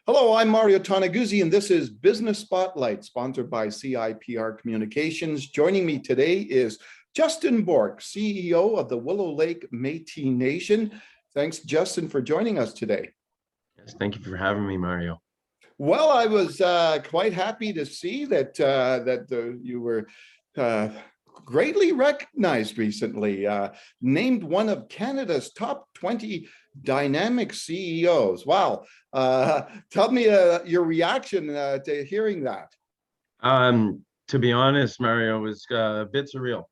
Hello, I'm Mario Toneguzzi, and this is Business Spotlight, sponsored by CIPR Communications. Joining me today is Justin Bourque, CEO of the Willow Lake Métis Nation. Thanks, Justin, for joining us today. Yes, thank you for having me, Mario. Well, I was quite happy to see that you were greatly recognized recently, named one of Canada's top 20 dynamic CEOs. Wow. Tell me your reaction to hearing that. To be honest, Mario, it was a bit surreal.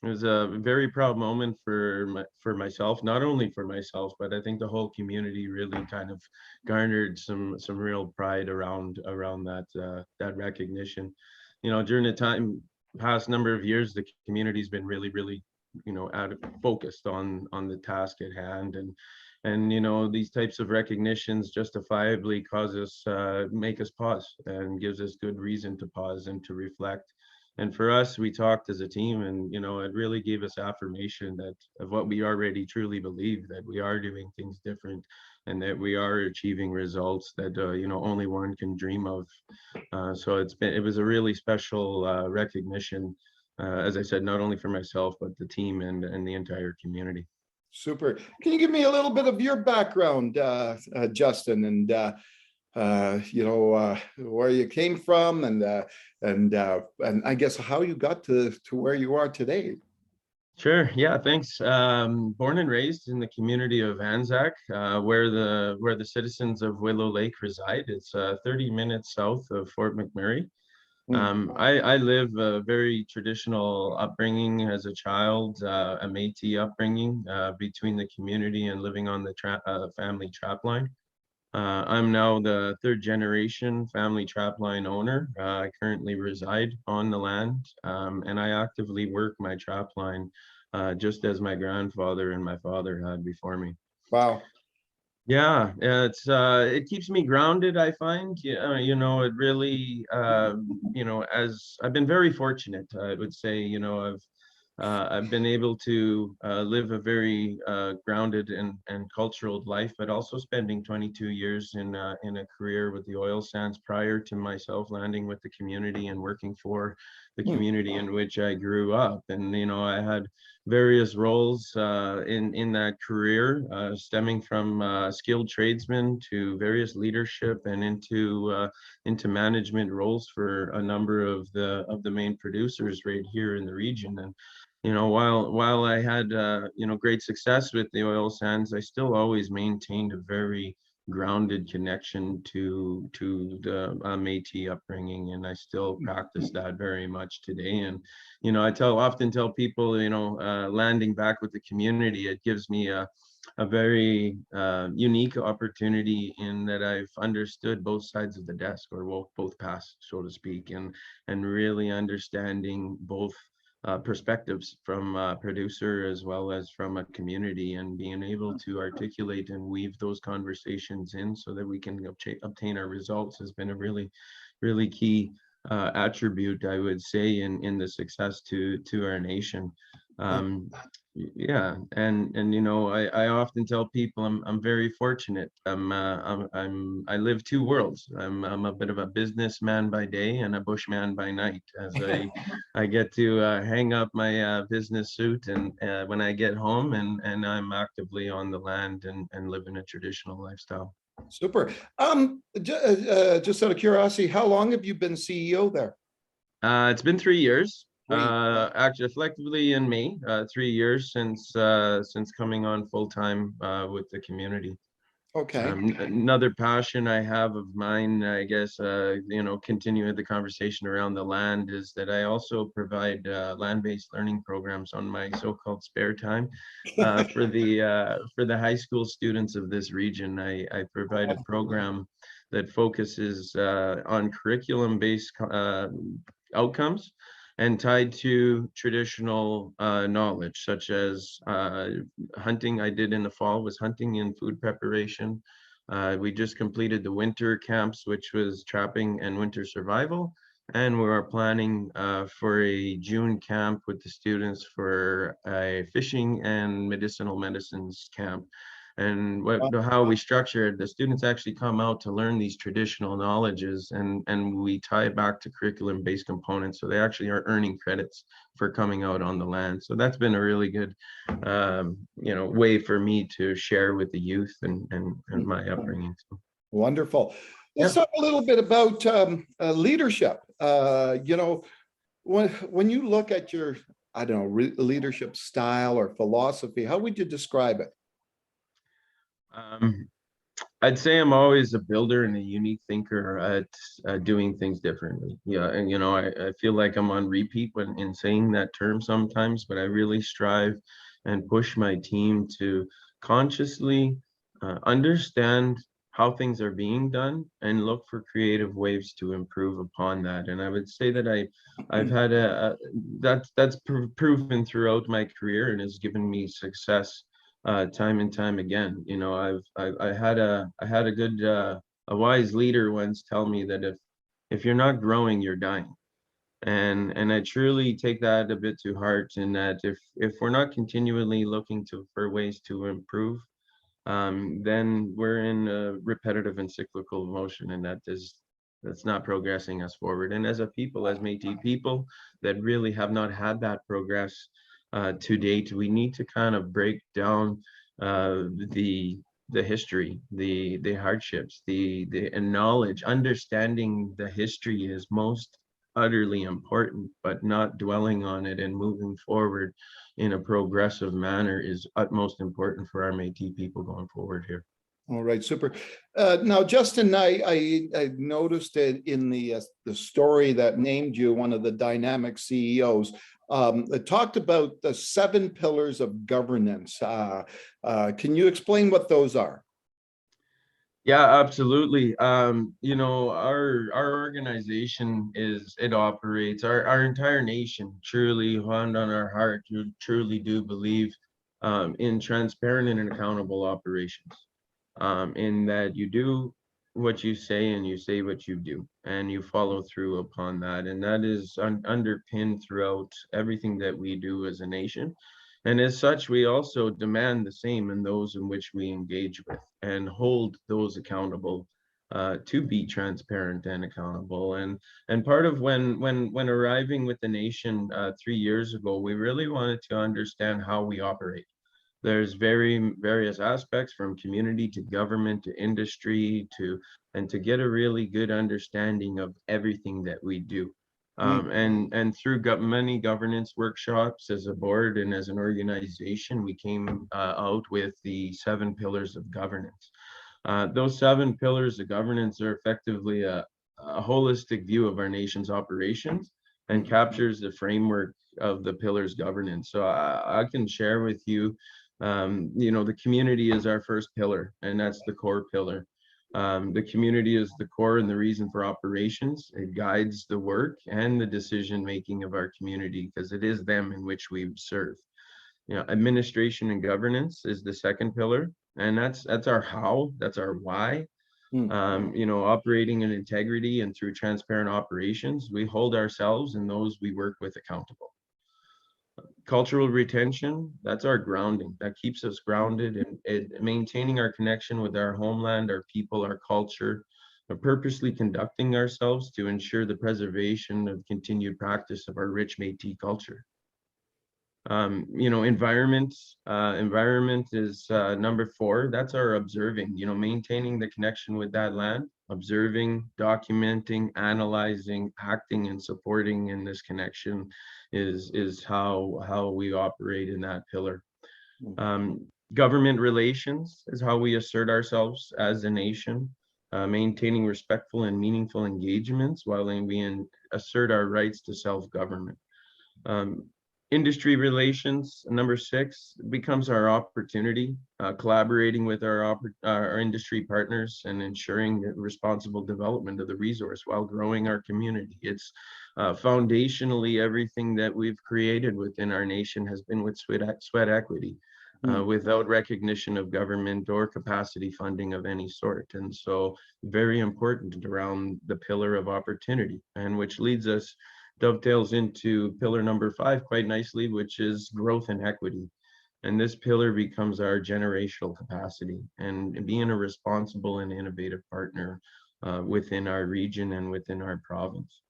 It was a very proud moment for myself, not only for myself, but I think the whole community really kind of garnered some real pride around that recognition. You know, during the past number of years, the community's been really focused on the task at hand, and you know, these types of recognitions justifiably make us pause and gives us good reason to pause and to reflect. And for us, we talked as a team, and you know, it really gave us affirmation of what we already truly believe, that we are doing things different and that we are achieving results that only one can dream of. So it was a really special recognition, as I said, not only for myself but the team and the entire community. Super. Can you give me a little bit of your background, Justin, and where you came from, and I guess how you got to where you are today? Sure. Yeah. Thanks. Born and raised in the community of Anzac, where the citizens of Willow Lake reside. It's 30 minutes south of Fort McMurray. I live a very traditional upbringing as a child, a Métis upbringing between the community and living on the family trapline. I'm now the third generation family trapline owner. I currently reside on the land, and I actively work my trapline just as my grandfather and my father had before me. Wow. Yeah, it keeps me grounded, I find. Yeah, it really as I've been very fortunate, I would say. I've been able to live a very grounded and cultural life, but also spending 22 years in a career with the oil sands prior to myself landing with the community and working for the community in which I grew up. And I had various roles in that career, stemming from skilled tradesmen to various leadership and into management roles for a number of the main producers right here in the region. And while I had great success with the oil sands, I still always maintained a very grounded connection to the Métis upbringing, and I still practice that very much today. And I often tell people, landing back with the community, it gives me a very unique opportunity in that I've understood both sides of the desk, or both paths, so to speak, and really understanding both perspectives from a producer as well as from a community, and being able to articulate and weave those conversations in so that we can obtain our results has been a really key attribute, I would say, in the success to our nation. Yeah, and I often tell people I'm very fortunate. I live two worlds. I'm a bit of a businessman by day and a bushman by night, as I get to hang up my business suit and when I get home, and I'm actively on the land and living a traditional lifestyle. Super. Just out of curiosity, how long have you been CEO there? It's been 3 years. Actually, effectively in May, 3 years since coming on full time with the community. Okay. Another passion I have of mine, I guess, continuing the conversation around the land, is that I also provide land-based learning programs on my so-called spare time for the high school students of this region. I provide a program that focuses on curriculum-based outcomes and tied to traditional knowledge, such as hunting. I did in the fall was hunting and food preparation. We just completed the winter camps, which was trapping and winter survival. And we are planning for a June camp with the students for a fishing and medicinal medicines camp. And how we structure it, the students actually come out to learn these traditional knowledges, and we tie it back to curriculum-based components. So they actually are earning credits for coming out on the land. So that's been a really good, way for me to share with the youth and my upbringing. So, Wonderful. Let's yeah. talk a little bit about leadership. When you look at your, I don't know, leadership style or philosophy, how would you describe it? I'd say I'm always a builder and a unique thinker at doing things differently. Yeah, and I feel like I'm on repeat when in saying that term sometimes, but I really strive and push my team to consciously understand how things are being done and look for creative ways to improve upon that. And I would say that I've had that's proven throughout my career and has given me success time and time again. I had a good a wise leader once tell me that if you're not growing, you're dying. And I truly take that a bit to heart, in that if we're not continually looking for ways to improve, then we're in a repetitive and cyclical motion, and that's not progressing us forward. And as a people, as Métis people that really have not had that progress to date, we need to kind of break down the history, the hardships, the and knowledge. Understanding the history is most utterly important, but not dwelling on it and moving forward in a progressive manner is utmost important for our Métis people going forward here. All right, super. Now, Justin, I noticed it in the story that named you one of the dynamic CEOs. It talked about the 7 pillars of governance. Can you explain what those are? Yeah, absolutely. Our organization operates, our entire nation, truly, hand on our heart, you truly do believe in transparent and accountable operations. In that you do what you say and you say what you do, and you follow through upon that. And that is underpinned throughout everything that we do as a nation. And as such, we also demand the same in those in which we engage with, and hold those accountable to be transparent and accountable. And part of when arriving with the nation 3 years ago, we really wanted to understand how we operate. There's various aspects, from community to government to industry and to get a really good understanding of everything that we do. And through many governance workshops as a board and as an organization, we came out with the 7 pillars of governance. Those 7 pillars of governance are effectively a holistic view of our nation's operations and captures the framework of the pillars governance. So I can share with you, the community is our first pillar, and that's the core pillar. The community is the core and the reason for operations. It guides the work and the decision making of our community, because it is them in which we serve. Administration and governance is the second pillar, and that's our how, that's our why. Operating in integrity and through transparent operations, we hold ourselves and those we work with accountable. Cultural retention, that's our grounding. That keeps us grounded and maintaining our connection with our homeland, our people, our culture, and purposely conducting ourselves to ensure the preservation of continued practice of our rich Métis culture. Environment is number 4. That's our observing, maintaining the connection with that land, observing, documenting, analyzing, acting, and supporting in this connection is how we operate in that pillar. Government relations is how we assert ourselves as a nation, maintaining respectful and meaningful engagements while we assert our rights to self-government. Industry relations, number 6, becomes our opportunity, collaborating with our industry partners and ensuring the responsible development of the resource while growing our community. It's foundationally everything that we've created within our nation has been with sweat equity, without recognition of government or capacity funding of any sort. And so very important around the pillar of opportunity, and which dovetails into pillar number 5 quite nicely, which is growth and equity. And this pillar becomes our generational capacity and being a responsible and innovative partner within our region and within our province.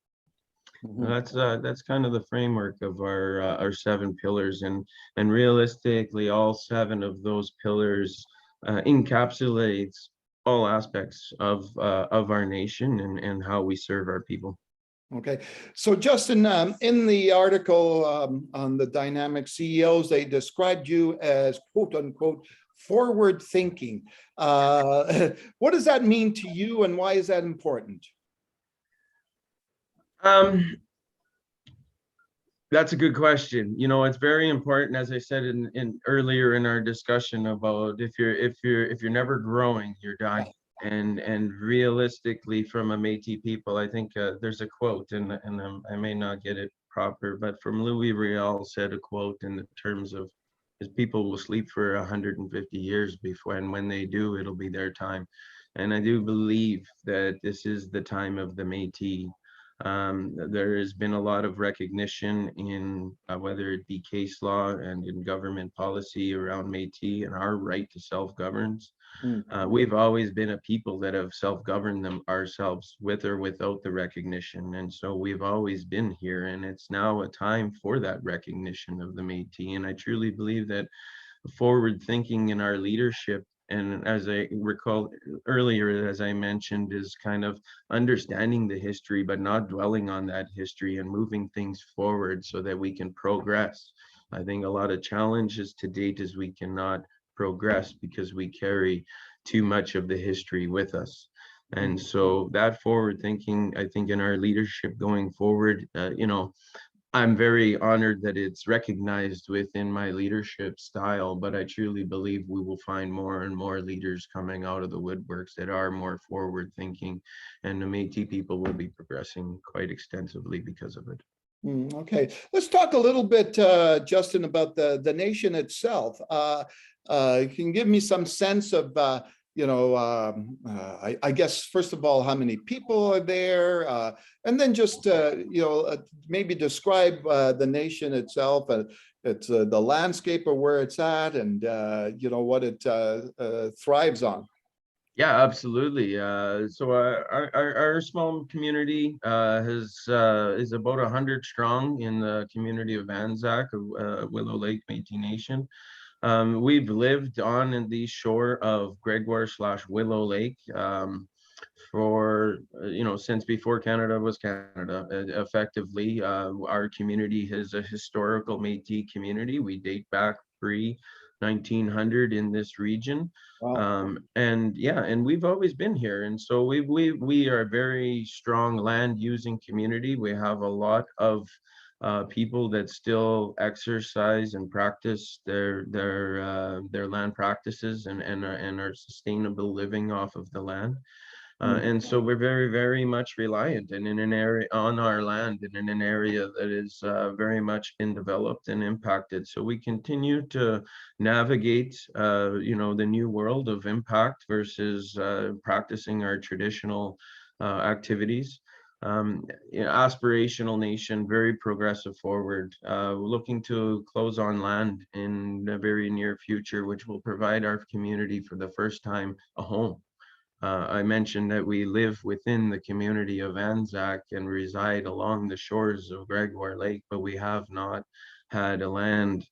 Mhm. That's kind of the framework of our 7 pillars, and realistically, all 7 of those pillars encapsulates all aspects of our nation and how we serve our people. Okay, so Justin, in the article on the dynamic CEOs, they described you as quote unquote forward thinking. What does that mean to you, and why is that important? Um, That's a good question. You know, it's very important, as I said in earlier in our discussion about if you're never growing, you're dying. And realistically, from a Métis people, I think there's a quote, and I may not get it proper, but from Louis Riel said a quote in the terms of his people will sleep for 150 years before, and when they do, it'll be their time. And I do believe that this is the time of the Métis. There has been a lot of recognition in whether it be case law and in government policy around Métis and our right to self-governance. Mm. We've always been a people that have self-governed them ourselves with or without the recognition. And so we've always been here, and it's now a time for that recognition of the Métis. And I truly believe that forward thinking in our leadership, and as I recall earlier, as I mentioned, is kind of understanding the history but not dwelling on that history and moving things forward so that we can progress. I think a lot of challenges to date is we cannot progress because we carry too much of the history with us. And so that forward thinking, I think, in our leadership going forward, I'm very honored that it's recognized within my leadership style, but I truly believe we will find more and more leaders coming out of the woodworks that are more forward thinking, and the Métis people will be progressing quite extensively because of it. Okay, let's talk a little bit, Justin, about the nation itself. Can you give me some sense of, I guess, first of all, how many people are there? And then just, maybe describe the nation itself, it's the landscape of where it's at, and, what it thrives on. Yeah, absolutely. So our small community is about 100 strong in the community of Anzac, Willow Lake Métis Nation. We've lived on the shore of Gregoire/Willow Lake for since before Canada was Canada. Effectively, our community is a historical Métis community. We date back pre 1900 in this region. Wow. And we've always been here, and so we are a very strong land using community. We have a lot of people that still exercise and practice their land practices and are sustainable living off of the land. And so we're very, very much reliant and in an area on our land and in an area that is very much been developed and impacted. So we continue to navigate, the new world of impact versus practicing our traditional activities. Aspirational nation, very progressive forward, looking to close on land in the very near future, which will provide our community for the first time a home. I mentioned that we live within the community of Anzac and reside along the shores of Gregoire Lake, but we have not had a land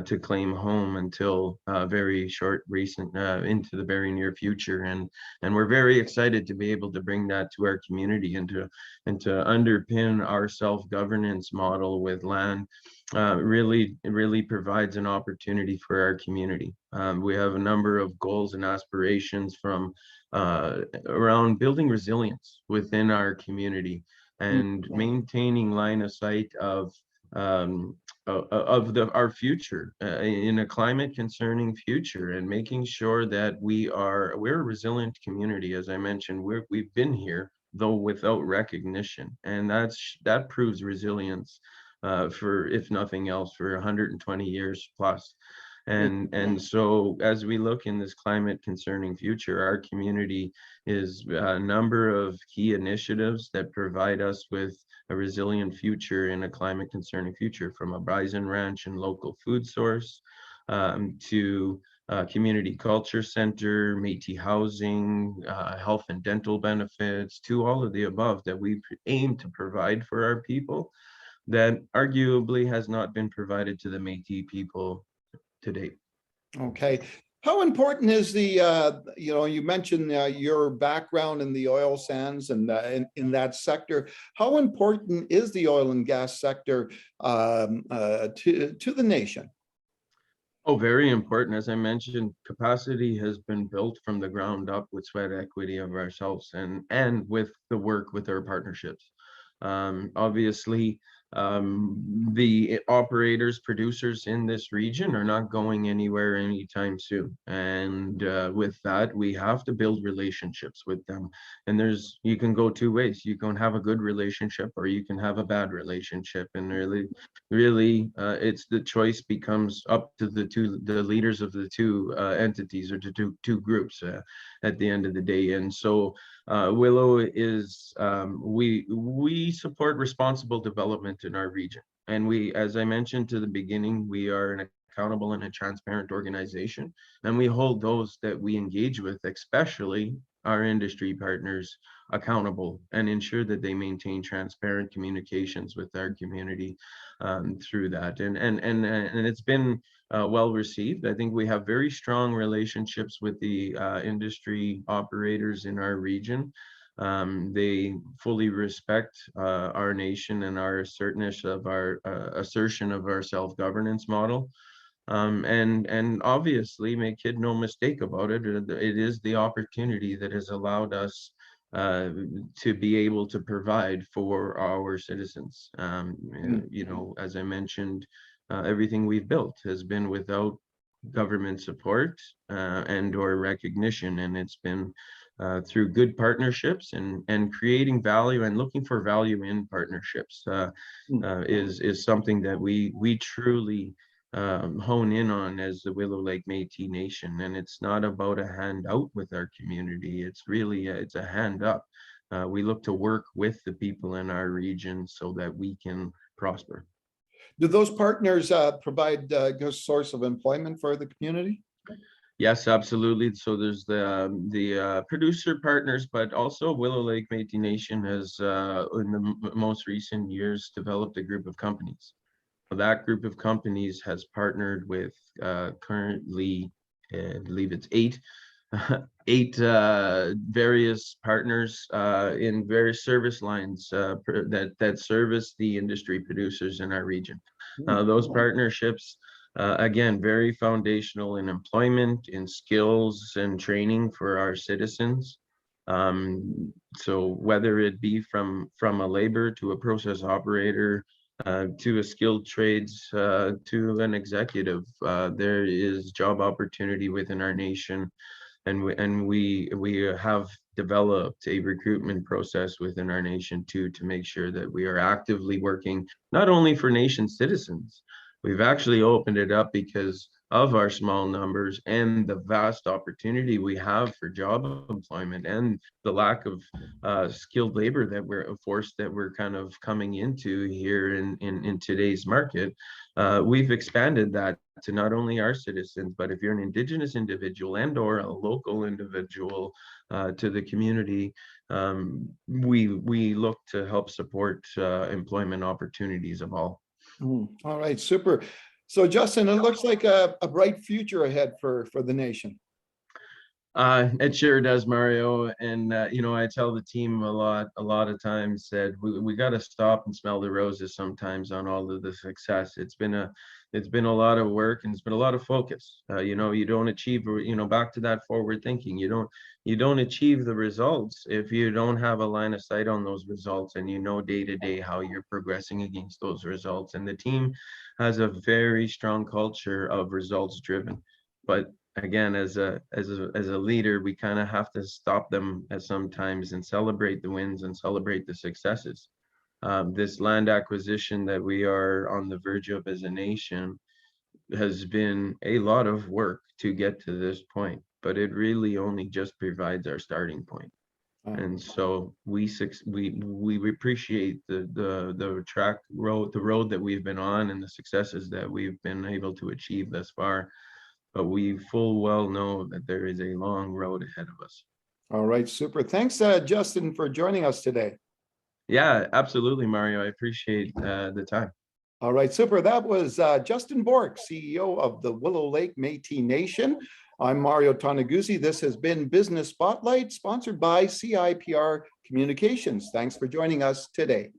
to claim home until very recent into the very near future, and we're very excited to be able to bring that to our community and to underpin our self-governance model with land. Really provides an opportunity for our community. We have a number of goals and aspirations from around building resilience within our community and maintaining line of sight of our future in a climate concerning future, and making sure that we're a resilient community. As I mentioned, we've been here though without recognition, and that proves resilience for, if nothing else, for 120 years plus. And so as we look in this climate concerning future, our community is a number of key initiatives that provide us with a resilient future in a climate concerning future, from a bison ranch and local food source, to community culture center, Métis housing, health and dental benefits, to all of the above that we aim to provide for our people that arguably has not been provided to the Métis people to date. Okay. How important is the, you mentioned your background in the oil sands and in that sector. How important is the oil and gas sector to the nation? Oh, very important. As I mentioned, capacity has been built from the ground up with sweat equity of ourselves and with the work with our partnerships. Obviously, the operators, producers in this region are not going anywhere anytime soon. And with that, we have to build relationships with them. And you can go two ways. You can have a good relationship or you can have a bad relationship. And really, it's the choice becomes up to the leaders of the two entities or the two groups at the end of the day. And so Willow is we support responsible development in our region, and we, as I mentioned to the beginning, we are an accountable and a transparent organization, and we hold those that we engage with, especially our industry partners, accountable and ensure that they maintain transparent communications with our community through that. And it's been well received. I think we have very strong relationships with the industry operators in our region. They fully respect our nation and our assertness of our assertion of our self-governance model. And obviously, make it no mistake about it, it is the opportunity that has allowed us to be able to provide for our citizens. As I mentioned, everything we've built has been without government support and or recognition, and it's been through good partnerships and creating value and looking for value in partnerships is something that we truly hone in on as the Willow Lake Métis Nation. And it's not about a handout with our community. It's really it's a hand up. We look to work with the people in our region so that we can prosper. Do those partners provide a good source of employment for the community? Yes, absolutely. So there's the producer partners, but also Willow Lake Métis Nation has in the most recent years developed a group of companies. That group of companies has partnered with currently, I believe it's eight various partners in various service lines that service the industry producers in our region. Those partnerships, again, very foundational in employment, in skills and training for our citizens. So whether it be from a labor to a process operator, to a skilled trades, to an executive, there is job opportunity within our nation. And we have developed a recruitment process within our nation to make sure that we are actively working not only for nation citizens. We've actually opened it up because of our small numbers and the vast opportunity we have for job employment and the lack of skilled labor that we're kind of coming into here in today's market. We've expanded that to not only our citizens, but if you're an Indigenous individual and or a local individual to the community, we look to help support employment opportunities of all. All right, super. So Justin, it looks like a bright future ahead for the nation. It sure does, Mario. And I tell the team a lot of times that we got to stop and smell the roses sometimes on all of the success. It's been a lot of work and it's been a lot of focus. You don't achieve, back to that forward thinking. You don't achieve the results if you don't have a line of sight on those results and day to day how you're progressing against those results. And the team has a very strong culture of results driven. But again, as a leader, we kind of have to stop them at sometimes and celebrate the wins and celebrate the successes. This land acquisition that we are on the verge of as a nation has been a lot of work to get to this point, but it really only just provides our starting point. And so we appreciate the road that we've been on and the successes that we've been able to achieve thus far. But we full well know that there is a long road ahead of us. All right, super. Thanks, Justin, for joining us today. Yeah, absolutely, Mario. I appreciate the time. All right, super. That was Justin Bourque, CEO of the Willow Lake Métis Nation. I'm Mario Toneguzzi. This has been Business Spotlight, sponsored by CIPR Communications. Thanks for joining us today.